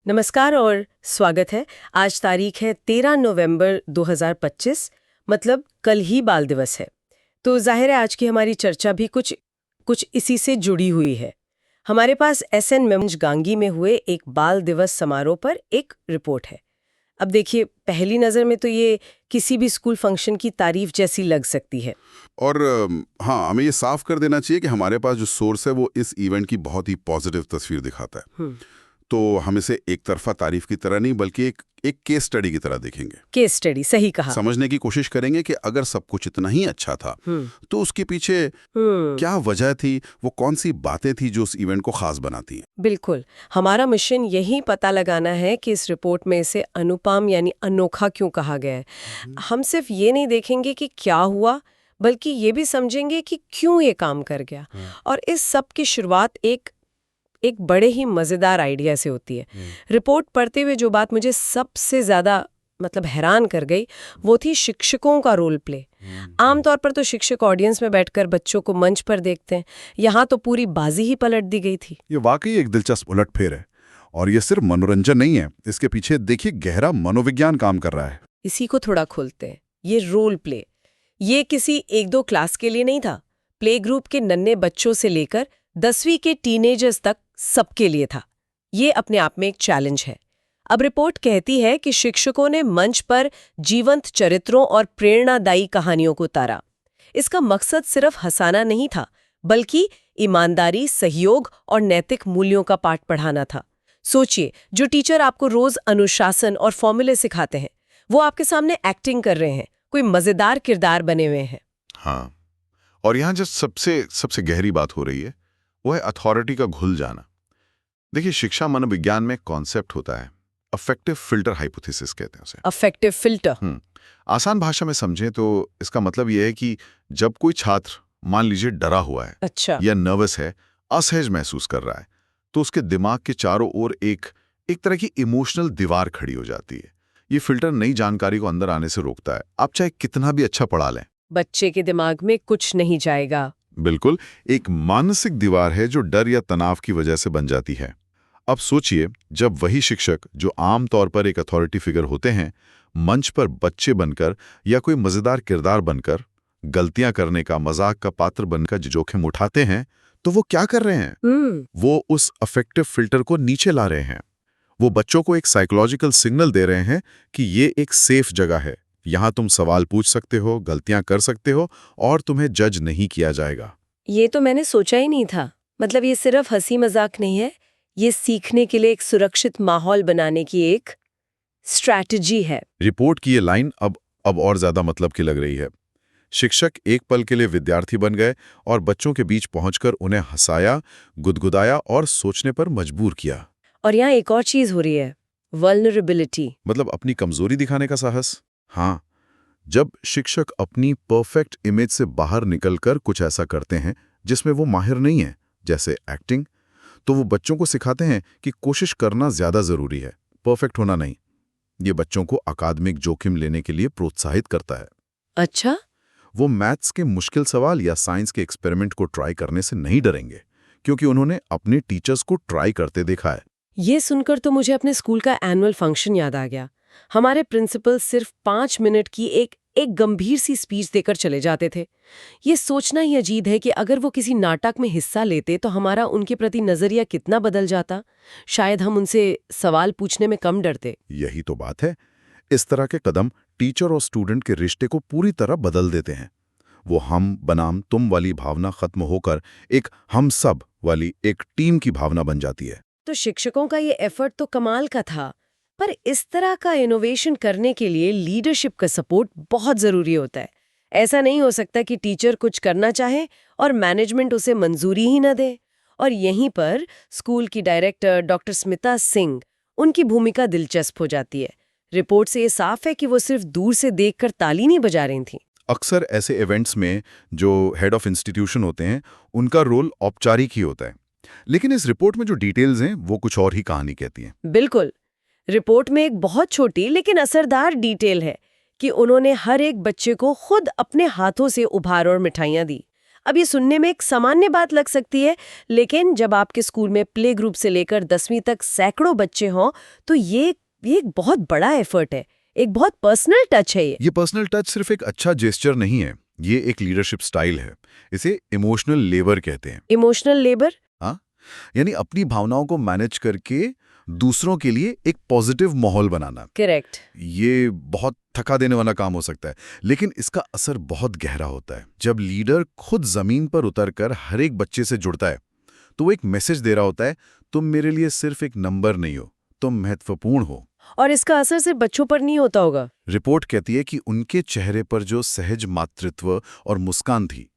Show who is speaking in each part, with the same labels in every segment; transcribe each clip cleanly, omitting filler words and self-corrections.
Speaker 1: नमस्कार और स्वागत है। आज तारीख है 13 नवंबर 2025, मतलब कल ही बाल दिवस है। तो जाहिर है आज की हमारी चर्चा भी कुछ इसी से जुड़ी हुई है। हमारे पास एसएन मेमंज गांगी में हुए एक बाल दिवस समारोह पर एक रिपोर्ट है। अब देखिए, पहली नज़र में तो ये किसी भी स्कूल फंक्शन की तारीफ जैसी लग सकती है।
Speaker 2: और हाँ, हमें ये साफ कर देना चाहिए कि हमारे पास जो सोर्स है वो इस इवेंट की बहुत ही पॉजिटिव तस्वीर दिखाता है। तो हम इसे एक तरफा तारीफ की तरह नहीं बल्कि एक केस स्टडी की तरह देखेंगे।
Speaker 1: केस स्टडी, सही कहा।
Speaker 2: समझने की कोशिश करेंगे कि अगर सब कुछ इतना ही अच्छा था तो उसके पीछे क्या वजह थी, वो कौन सी बातें थी जो उस इवेंट को खास बनाती हैं।
Speaker 1: बिल्कुल, हमारा मिशन यही पता लगाना है कि इस रिपोर्ट में इसे अनुपम यानी अनोखा क्यों कहा गया है। हम सिर्फ ये नहीं देखेंगे कि क्या हुआ, बल्कि ये भी समझेंगे कि क्यों ये काम कर गया। और इस सब की शुरुआत एक बड़े ही मज़ेदार आइडिया से होती है। रिपोर्ट पढ़ते हुए जो बात मुझे सबसे ज़्यादा हैरान कर गई, वो थी शिक्षकों का रोल प्ले। आमतौर पर तो शिक्षक ऑडियंस में बैठकर बच्चों को मंच पर देखते हैं, यहाँ तो पूरी बाजी ही पलट दी गई थी।
Speaker 2: ये वाकई एक दिलचस्प उलटफेर है और ये सिर्फ मनोरंजन नहीं है, इसके पीछे देखिए गहरा मनोविज्ञान काम कर रहा है।
Speaker 1: इसी को थोड़ा खोलते हैं। ये रोल प्ले, ये किसी एक दो क्लास के लिए नहीं था। प्ले ग्रुप के नन्हे बच्चों से लेकर 10वीं के टीनेजर्स तक सबके लिए था। ये अपने आप में एक चैलेंज है। अब रिपोर्ट कहती है कि शिक्षकों ने मंच पर जीवंत चरित्रों और प्रेरणादायी कहानियों को उतारा। इसका मकसद सिर्फ हंसाना नहीं था, बल्कि ईमानदारी, सहयोग और नैतिक मूल्यों का पाठ पढ़ाना था। सोचिए, जो टीचर आपको रोज अनुशासन और फॉर्मूले सिखाते हैं, वो आपके सामने एक्टिंग कर रहे हैं, कोई मजेदार किरदार बने हुए हैं।
Speaker 3: हाँ, और यहाँ जो सबसे गहरी बात हो रही है वो है अथॉरिटी का घुल जाना। देखिए, शिक्षा मनोविज्ञान में कॉन्सेप्ट होता है अफेक्टिव फिल्टर हाइपोथेसिस कहते हैं उसे।
Speaker 1: Affective filter.
Speaker 3: आसान भाषा में समझें तो इसका मतलब यह है कि जब कोई छात्र मान लीजिए डरा हुआ है,
Speaker 1: अच्छा,
Speaker 3: या नर्वस है, असहज महसूस कर रहा है, तो उसके दिमाग के चारों ओर एक तरह की इमोशनल दीवार खड़ी हो जाती है। ये फिल्टर नई जानकारी को अंदर आने से रोकता है। आप चाहे कितना भी अच्छा पढ़ा लें,
Speaker 1: बच्चे के दिमाग में कुछ नहीं जाएगा।
Speaker 3: बिल्कुल, एक मानसिक दीवार है जो डर या तनाव की वजह से बन जाती है। अब सोचिए, जब वही शिक्षक जो आमतौर पर एक अथॉरिटी फिगर होते हैं, मंच पर बच्चे बनकर या कोई मजेदार किरदार बनकर गलतियां करने का, मजाक का पात्र बनकर जोखिम उठाते हैं, तो वो क्या कर रहे हैं? वो उस अफेक्टिव फिल्टर को नीचे ला रहे हैं। वो बच्चों को एक साइकोलॉजिकल सिग्नल दे रहे हैं कि ये एक सेफ जगह है, यहाँ तुम सवाल पूछ सकते हो, गलतियां कर सकते हो और तुम्हें जज नहीं किया जाएगा।
Speaker 1: ये तो मैंने सोचा ही नहीं था। ये सिर्फ हंसी मजाक नहीं है, ये सीखने के लिए एक सुरक्षित माहौल बनाने की एक स्ट्रैटेजी है।
Speaker 3: रिपोर्ट की ये लाइन अब और ज्यादा मतलब की लग रही है। शिक्षक एक पल के लिए विद्यार्थी बन गए और बच्चों के बीच पहुंचकर उन्हें हंसाया, गुदगुदाया और सोचने पर मजबूर किया।
Speaker 1: और यहाँ एक और चीज हो रही है, वल्नरेबिलिटी,
Speaker 3: मतलब अपनी कमजोरी दिखाने का साहस। हाँ, जब शिक्षक अपनी परफेक्ट इमेज से बाहर निकलकर कुछ ऐसा करते हैं जिसमें वो माहिर नहीं है, जैसे एक्टिंग, तो वो बच्चों को सिखाते हैं कि कोशिश करना ज्यादा जरूरी है, परफेक्ट होना नहीं। ये बच्चों को अकादमिक जोखिम लेने के लिए प्रोत्साहित करता है।
Speaker 1: अच्छा,
Speaker 3: वो मैथ्स के मुश्किल सवाल या साइंस के एक्सपेरिमेंट को ट्राई करने से नहीं डरेंगे, क्योंकि उन्होंने अपने टीचर्स को ट्राई करते देखा है।
Speaker 1: ये सुनकर तो मुझे अपने स्कूल का एनुअल फंक्शन याद आ गया। हमारे प्रिंसिपल सिर्फ 5 मिनट की एक गंभीर सी स्पीच देकर चले जाते थे। ये सोचना ही अजीब है कि अगर वो किसी नाटक में हिस्सा लेते तो हमारा उनके प्रति नजरिया कितना बदल जाता। शायद हम उनसे सवाल पूछने में कम डरते।
Speaker 3: यही तो बात है। इस तरह के कदम टीचर और स्टूडेंट के रिश्ते को पूरी तरह बदल देते हैं। वो हम बनाम तुम वाली भावना खत्म होकर एक हम सब वाली, एक टीम की भावना बन जाती है।
Speaker 1: तो शिक्षकों का ये एफर्ट तो कमाल का था, पर इस तरह का इनोवेशन करने के लिए लीडरशिप का सपोर्ट बहुत जरूरी होता है। ऐसा नहीं हो सकता कि टीचर कुछ करना चाहे और मैनेजमेंट उसे मंजूरी ही न दे। और यहीं पर स्कूल की डायरेक्टर डॉक्टर स्मिता सिंह, उनकी भूमिका दिलचस्प हो जाती है। रिपोर्ट से ये साफ है कि वो सिर्फ दूर से देखकर ताली नहीं बजा रही थी।
Speaker 3: अक्सर ऐसे इवेंट्स में जो हेड ऑफ इंस्टीट्यूशन होते हैं, उनका रोल औपचारिक ही होता है, लेकिन इस रिपोर्ट में जो डिटेल्स हैं वो कुछ और ही कहानी कहती हैं।
Speaker 1: बिल्कुल, रिपोर्ट में एक बहुत छोटी लेकिन असरदार डिटेल है कि उन्होंने हर एक बच्चे को खुद अपने हाथों से उपहार और मिठाइयां दी। अब ये सुनने में एक सामान्य बात लग सकती है, लेकिन जब आपके स्कूल में प्ले ग्रुप से लेकर 10वीं तक सैकड़ों बच्चे हों तो ये एक बहुत बड़ा एफर्ट है, एक बहुत पर्सनल टच है।
Speaker 3: ये पर्सनल टच सिर्फ एक अच्छा जेस्चर नहीं है, ये एक लीडरशिप स्टाइल है। इसे इमोशनल लेबर कहते हैं।
Speaker 1: Emotional labour?
Speaker 3: हाँ, यानी अपनी भावनाओं को मैनेज करके दूसरों के लिए एक पॉजिटिव माहौल बनाना।
Speaker 1: करेक्ट।
Speaker 3: ये बहुत थका देने वाला काम हो सकता है, लेकिन इसका असर बहुत गहरा होता है। जब लीडर खुद जमीन पर उतरकर हर एक बच्चे से जुड़ता है तो वो एक मैसेज दे रहा होता है, तुम मेरे लिए सिर्फ एक नंबर नहीं हो, तुम महत्वपूर्ण हो।
Speaker 1: और इसका असर सिर्फ बच्चों पर नहीं होता होगा।
Speaker 3: रिपोर्ट कहती है कि उनके चेहरे पर जो सहज मातृत्व और मुस्कान थी,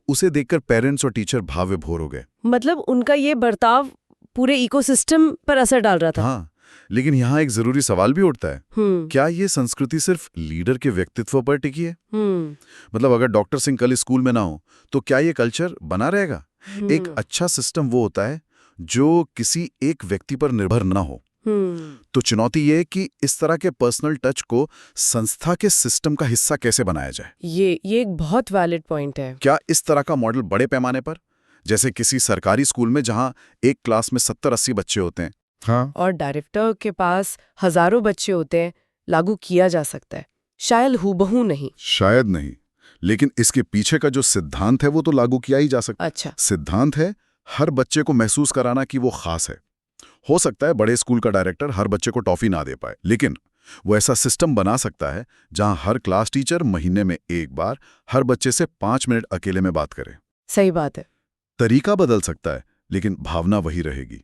Speaker 3: उसे देखकर पेरेंट्स और टीचर भाव विभोर हो गए।
Speaker 1: मतलब उनका ये बर्ताव पूरे इकोसिस्टम पर असर डाल रहा था।
Speaker 3: हाँ, लेकिन यहाँ एक जरूरी सवाल भी उठता है, क्या ये संस्कृति सिर्फ लीडर के व्यक्तित्व पर टिकी है? मतलब अगर डॉक्टर सिंह कल स्कूल में ना हो तो क्या ये कल्चर बना रहेगा? एक अच्छा सिस्टम वो होता है जो किसी एक व्यक्ति पर निर्भर ना हो। तो चुनौती ये है कि इस तरह के पर्सनल टच को संस्था के सिस्टम का हिस्सा कैसे बनाया जाए।
Speaker 1: ये एक बहुत वैलिड पॉइंट है।
Speaker 3: क्या इस तरह का मॉडल बड़े पैमाने पर, जैसे किसी सरकारी स्कूल में जहां एक क्लास में 70-80 बच्चे होते हैं, हाँ,
Speaker 1: और डायरेक्टर के पास हजारों बच्चे होते हैं, लागू किया जा सकता है? शायद हूबहू नहीं।
Speaker 3: शायद नहीं, लेकिन इसके पीछे का जो सिद्धांत है वो तो लागू किया ही जा सकता है।
Speaker 1: अच्छा।
Speaker 3: सिद्धांत है हर बच्चे को महसूस कराना कि वो खास है। हो सकता है बड़े स्कूल का डायरेक्टर हर बच्चे को टॉफी ना दे पाए, लेकिन वो ऐसा सिस्टम बना सकता है जहां हर क्लास टीचर महीने में एक बार हर बच्चे से 5 मिनट अकेले में बात करे।
Speaker 1: सही बात है।
Speaker 3: तरीका बदल सकता है, लेकिन भावना वही रहेगी।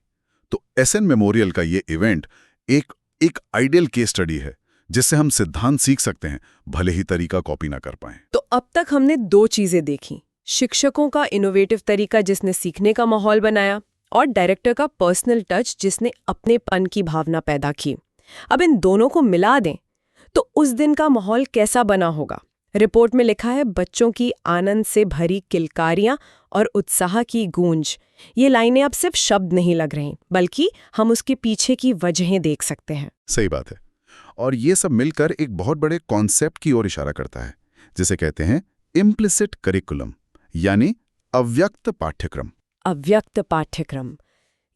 Speaker 3: तो एसएन मेमोरियल का ये इवेंट एक आइडियल केस स्टडी है जिससे हम सिद्धांत सीख सकते हैं, भले ही तरीका कॉपी ना कर पाएं।
Speaker 1: तो अब तक हमने 2 चीजें देखी, शिक्षकों का इनोवेटिव तरीका जिसने सीखने का माहौल बनाया, और डायरेक्टर का पर्सनल टच जिसने अपनेपन की भावना पैदा की। अब इन दोनों को मिला दें तो उस दिन का माहौल कैसा बना होगा? रिपोर्ट में लिखा है, बच्चों की आनंद से भरी किलकारियां और उत्साह की गूंज। ये लाइनें अब सिर्फ शब्द नहीं लग रही, बल्कि हम उसके पीछे की वजहें देख सकते हैं।
Speaker 3: सही बात है। और ये सब मिलकर एक बहुत बड़े कॉन्सेप्ट की ओर इशारा करता है, जिसे कहते हैं इम्प्लिसिट करिकुलम, यानी अव्यक्त पाठ्यक्रम।
Speaker 1: अव्यक्त पाठ्यक्रम,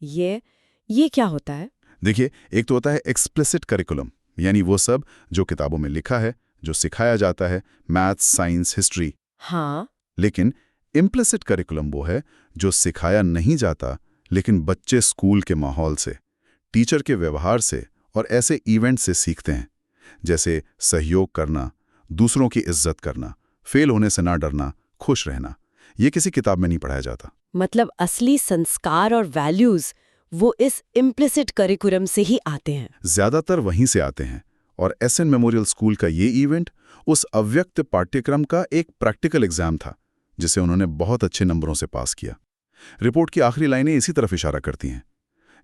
Speaker 1: ये क्या होता है?
Speaker 3: देखिए, एक तो होता है एक्सप्लिसिट करिकुलम, यानी वो सब जो किताबों में लिखा है, जो सिखाया जाता है, मैथ्स, साइंस, हिस्ट्री।
Speaker 1: हाँ।
Speaker 3: लेकिन इम्प्लिसिट करिकुलम वो है जो सिखाया नहीं जाता, लेकिन बच्चे स्कूल के माहौल से, टीचर के व्यवहार से और ऐसे इवेंट से सीखते हैं, जैसे सहयोग करना, दूसरों की इज्जत करना, फेल होने से ना डरना, खुश रहना। ये किसी किताब में नहीं पढ़ाया जाता।
Speaker 1: मतलब असली संस्कार और वैल्यूज वो इस इम्प्लिसिट करिकुलम से ही आते हैं।
Speaker 3: ज्यादातर वहीं से आते हैं। और एसएन मेमोरियल स्कूल का ये इवेंट उस अव्यक्त पाठ्यक्रम का एक प्रैक्टिकल एग्जाम था, जिसे उन्होंने बहुत अच्छे नंबरों से पास किया। रिपोर्ट की आखिरी लाइनें इसी तरफ इशारा करती हैं।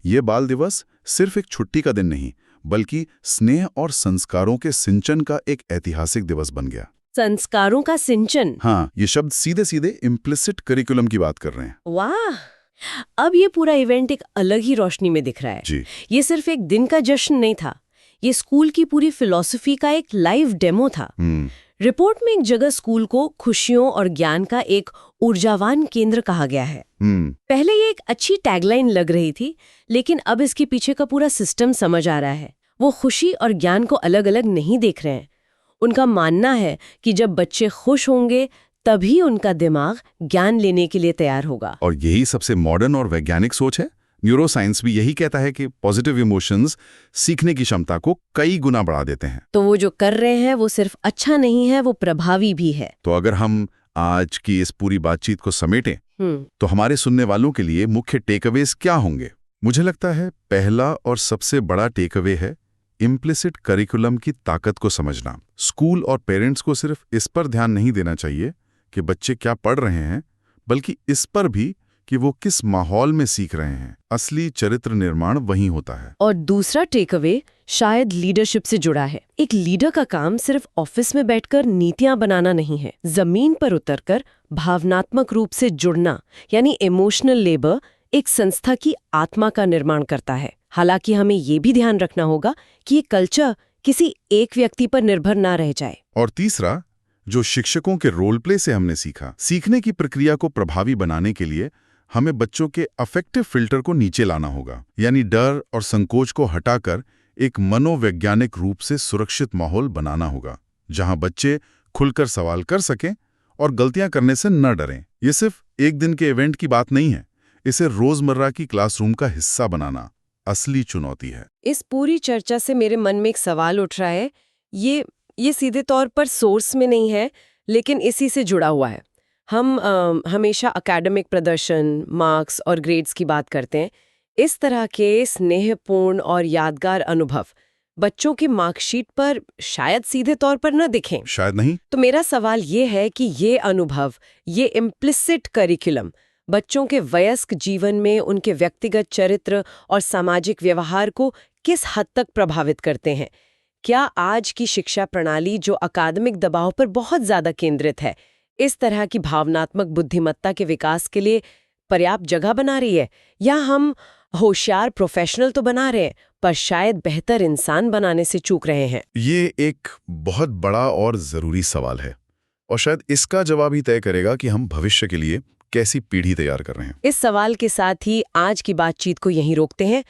Speaker 3: ये बाल दिवस सिर्फ एक छुट्टी का दिन नहीं, बल्कि स्नेह और संस्कारों के सिंचन का एक ऐतिहासिक दिवस बन गया।
Speaker 1: संस्कारों का सिंचन?
Speaker 3: हाँ, ये शब्द सीधे सीधे इम्प्लिसिट करिकुलम की बात कर रहे हैं।
Speaker 1: वाह! अब ये पूरा इवेंट एक अलग ही रोशनी में दिख रहा है।
Speaker 3: जी।
Speaker 1: ये सिर्फ एक दिन का जश्न नहीं था, ये स्कूल की पूरी फिलॉसफी का एक लाइव डेमो था। रिपोर्ट में एक जगह स्कूल को खुशियों और ज्ञान का एक ऊर्जावान केंद्र कहा गया है। पहले ये एक अच्छी टैगलाइन लग रही थी, लेकिन अब इसके पीछे का पूरा सिस्टम समझ आ रहा है। वो खुशी और ज्ञान को अलग अलग नहीं देख रहे हैं। उनका मानना है कि जब बच्चे खुश होंगे तभी उनका दिमाग ज्ञान लेने के लिए तैयार होगा।
Speaker 3: और यही सबसे मॉडर्न और वैज्ञानिक सोच है। न्यूरोसाइंस भी यही कहता है कि पॉजिटिव इमोशंस सीखने की क्षमता को कई गुना बढ़ा देते हैं।
Speaker 1: तो वो जो कर रहे हैं वो सिर्फ अच्छा नहीं है, वो प्रभावी भी है।
Speaker 3: तो अगर हम आज की इस पूरी बातचीत को समेटें तो हमारे सुनने वालों के लिए मुख्य टेकअवेज क्या होंगे? मुझे लगता है पहला और सबसे बड़ा टेकअवे है इम्प्लिसिट करिकुलम की ताकत को समझना। स्कूल और पेरेंट्स को सिर्फ इस पर ध्यान नहीं देना चाहिए कि बच्चे क्या पढ़ रहे हैं, बल्कि इस पर भी कि वो किस माहौल में सीख रहे हैं। असली चरित्र निर्माण वहीं होता है।
Speaker 1: और दूसरा टेकअवे शायद लीडरशिप से जुड़ा है। एक लीडर का काम सिर्फ ऑफिस में बैठकर नीतियां बनाना नहीं है, जमीन पर उतरकर भावनात्मक रूप से जुड़ना, यानी इमोशनल लेबर एक संस्था की आत्मा का निर्माण करता है। हालांकि हमें ये भी ध्यान रखना होगा कि ये कल्चर किसी एक व्यक्ति पर निर्भर ना रह जाए।
Speaker 3: और तीसरा,
Speaker 2: जो शिक्षकों के रोल प्ले से हमने सीखा। सीखने की प्रक्रिया को प्रभावी बनाने के लिए हमें बच्चों के अफेक्टिव फिल्टर को नीचे लाना होगा, यानी डर और संकोच को हटाकर एक मनोवैज्ञानिक रूप से सुरक्षित माहौल बनाना होगा, जहां बच्चे खुलकर सवाल कर सकें और गलतियां करने से न डरें। ये सिर्फ एक दिन के इवेंट की बात नहीं है, इसे रोजमर्रा की क्लासरूम का हिस्सा बनाना असली चुनौती है।
Speaker 1: इस पूरी चर्चा से मेरे मन में एक सवाल उठ रहा है। ये सीधे तौर पर सोर्स में नहीं है, लेकिन इसी से जुड़ा हुआ है। हम हमेशा एकेडमिक प्रदर्शन, मार्क्स और ग्रेड्स की बात करते हैं। इस तरह के स्नेहपूर्ण और यादगार अनुभव बच्चों की मार्कशीट पर शायद सीधे तौर पर न दिखें।
Speaker 2: शायद नहीं।
Speaker 1: तो मेरा सवाल ये है कि ये अनुभव, ये इम्प्लिसिट करिकुलम बच्चों के वयस्क जीवन में उनके व्यक्तिगत चरित्र और सामाजिक व्यवहार को किस हद तक प्रभावित करते हैं? क्या आज की शिक्षा प्रणाली, जो अकादमिक दबाव पर बहुत ज्यादा केंद्रित है, इस तरह की भावनात्मक बुद्धिमत्ता के विकास के लिए पर्याप्त जगह बना रही है? या हम होशियार प्रोफेशनल तो बना रहे हैं, पर शायद बेहतर इंसान बनाने से चूक रहे हैं?
Speaker 3: ये एक बहुत बड़ा और ज़रूरी सवाल है, और शायद इसका जवाब ही तय करेगा कि हम भविष्य के लिए कैसी पीढ़ी तैयार कर रहे हैं।
Speaker 1: इस सवाल के साथ ही आज की बातचीत को यहीं रोकते हैं।